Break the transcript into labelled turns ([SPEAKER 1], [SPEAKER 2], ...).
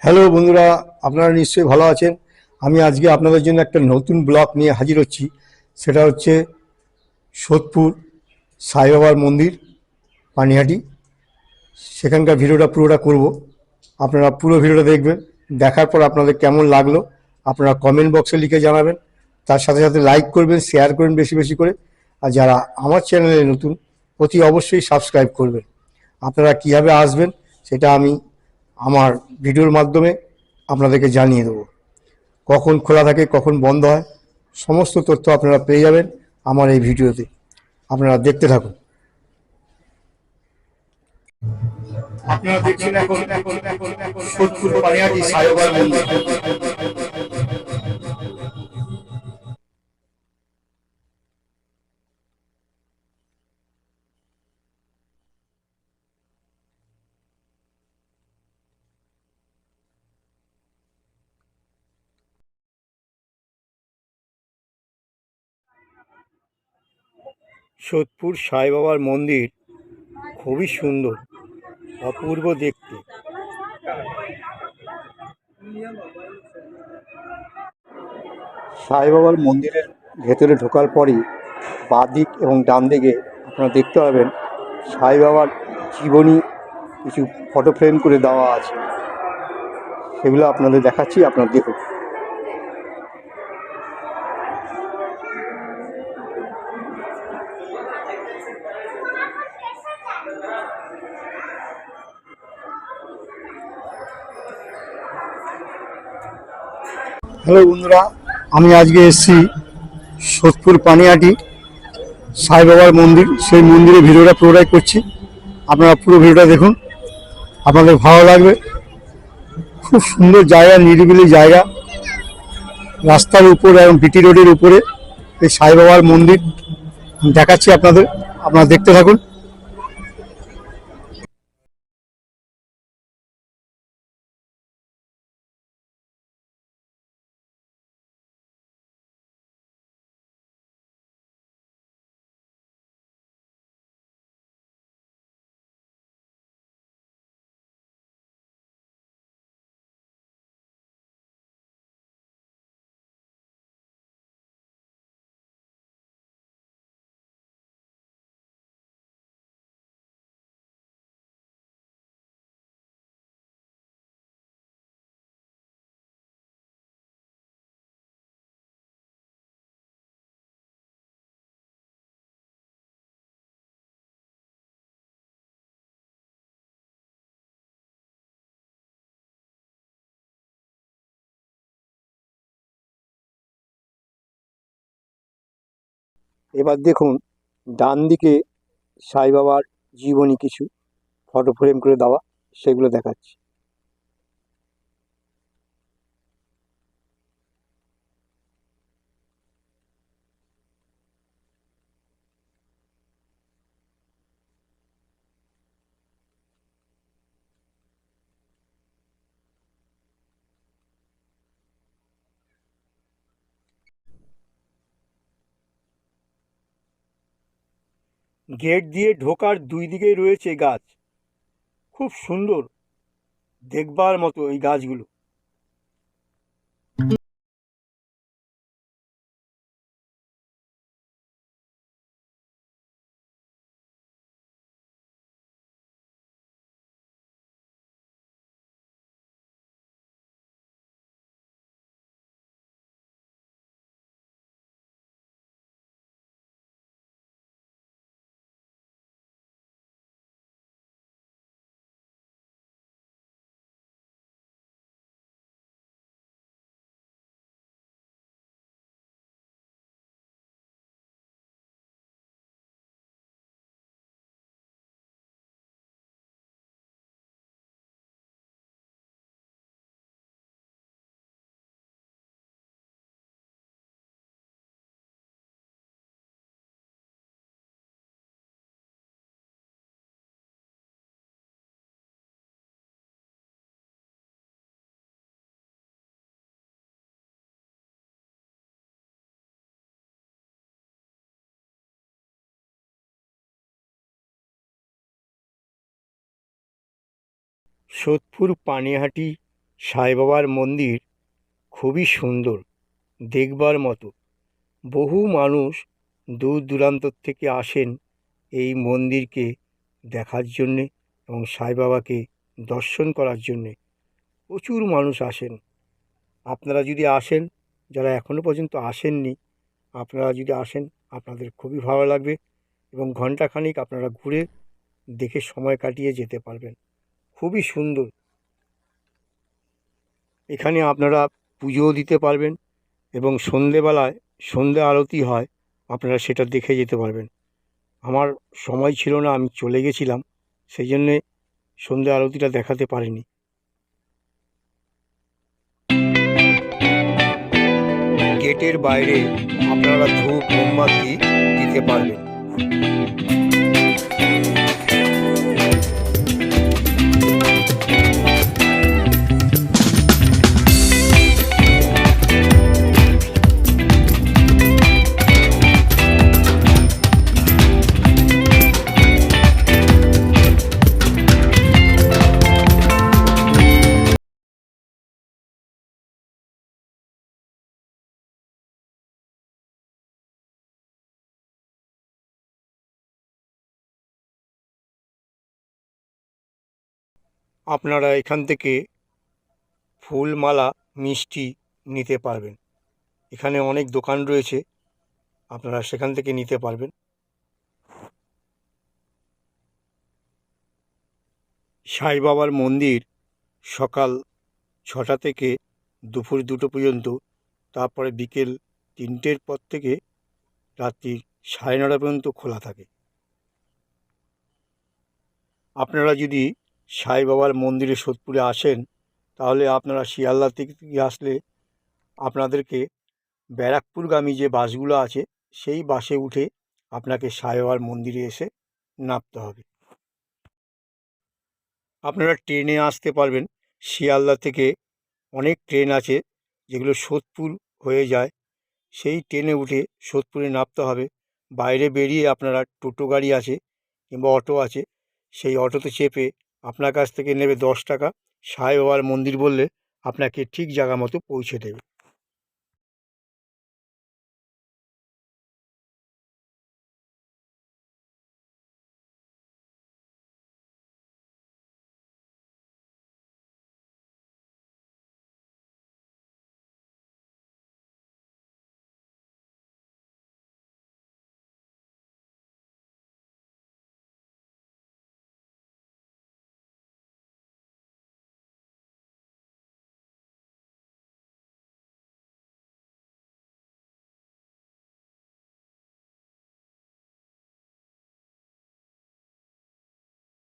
[SPEAKER 1] Hello বন্ধুরা, আপনারা নিশ্চয়ই ভালো আছেন। আমি আজকে আপনাদের জন্য একটা নতুন ব্লগ নিয়ে হাজির হচ্ছি। সেটা হচ্ছে সোদপুর সাই বাবার মন্দির, পানিহাটি। সেখানকার ভিডিওটা পুরোটা করব। আপনারা পুরো ভিডিওটা দেখবেন। দেখার পর আপনাদের কেমন লাগলো আপনারা কমেন্ট বক্সে লিখে জানাবেন। তার সাথে সাথে লাইক করবেন, শেয়ার করবেন বেশি বেশি করে। আর যারা আমার চ্যানেলে নতুন, অতি অবশ্যই সাবস্ক্রাইব করবেন। আপনারা কীভাবে আসবেন সেটা আমি আমার ভিডিওর মাধ্যমে আপনাদেরকে জানিয়ে দেবো। কখন খোলা থাকে, কখন বন্ধ হয়, সমস্ত তথ্য আপনারা পেয়ে যাবেন আমার এই ভিডিওতে। আপনারা দেখতে থাকুন। আপনারা দেখছেন এখন সোদপুর পানিহাটি সাই বাবার মন্দির। সোদপুর সাই বাবার মন্দির খুবই সুন্দর, অপূর্ব দেখতে। সাই বাবার মন্দিরের ভেতরে ঢোকার পরই বাঁ দিক এবং ডান দিকে আপনারা দেখতে পাবেন সাই বাবার জীবনী কিছু ফটো ফ্রেম করে দেওয়া আছে। সেগুলো আপনাদের দেখাচ্ছি, আপনারা দেখুন। হ্যালো বন্ধুরা, আমি আজকে এসেছি সোদপুর পানিহাটি সাই বাবার মন্দির। সেই মন্দিরের ভিডিওটা পুরোটাই করছি। আপনারা পুরো ভিডিওটা দেখুন, আপনাদের ভালো লাগবে। খুব সুন্দর জায়গা, নিরিবিলি জায়গা, রাস্তার উপরে এবং বিটি রোডের উপরে এই সাই বাবার মন্দির। দেখাচ্ছি আপনাদের, আপনারা দেখতে থাকুন। এবার দেখুন ডান দিকে সাই বাবার জীবনী কিছু ফটো ফ্রেম করে দেওয়া, সেগুলো দেখাচ্ছি। গেট দিয়ে ঢোকার দুই দিকেই রয়েছে গাছ, খুব সুন্দর দেখবার মতো এই গাছগুলো। সোদপুর পানিহাটি সাই বাবার মন্দির খুবই সুন্দর, দেখবার মতো। বহু মানুষ দূর দূরান্ত থেকে আসেন এই মন্দিরকে দেখার জন্যে এবং সাই বাবাকে দর্শন করার জন্যে। প্রচুর মানুষ আসেন। আপনারা যদি আসেন, যারা এখনও পর্যন্ত আসেননি, আপনারা যদি আসেন আপনাদের খুবই ভালো লাগবে এবং ঘণ্টাখানিক আপনারা ঘুরে দেখে সময় কাটিয়ে যেতে পারবেন। খুবই সুন্দর। এখানে আপনারা পুজোও দিতে পারবেন এবং সন্ধেবেলায় সন্ধে আরতি হয়, আপনারা সেটা দেখে যেতে পারবেন। আমার সময় ছিল না, আমি চলে গেছিলাম, সেই জন্যে সন্ধে আরতিটা দেখাতে পারিনি। গেটের বাইরে আপনারা ধূপ মোমবাতি দিতে পারবেন। আপনারা এখান থেকে ফুল, মালা, মিষ্টি নিতে পারবেন। এখানে অনেক দোকান রয়েছে, আপনারা সেখান থেকে নিতে পারবেন। সাই বাবার মন্দির সকাল 6টা থেকে দুপুর 2টো পর্যন্ত, তারপরে বিকেল 3টের পর থেকে রাত্রি 9:30 পর্যন্ত খোলা থাকে। আপনারা যদি সাই বাবার মন্দিরে সোদপুরে আসেন, তাহলে আপনারা শিয়ালদা থেকে আসলে আপনাদেরকে ব্যারাকপুরগামী যে বাসগুলো আছে সেই বাসে উঠে আপনাকে সাই বাবার মন্দিরে এসে নামতে হবে। আপনারা ট্রেনে আসতে পারবেন। শিয়ালদা থেকে অনেক ট্রেন আছে যেগুলো সোদপুর হয়ে যায়, সেই ট্রেনে উঠে সোদপুরে নামতে হবে। বাইরে বেরিয়ে আপনারা টোটো গাড়ি আছে কিংবা অটো আছে, সেই অটোতে চেপে আপনার কাছ থেকে নেবে 10 টাকা। সাই বাবার মন্দির বললে আপনাকে ঠিক জায়গা মতো পৌঁছে দেবে।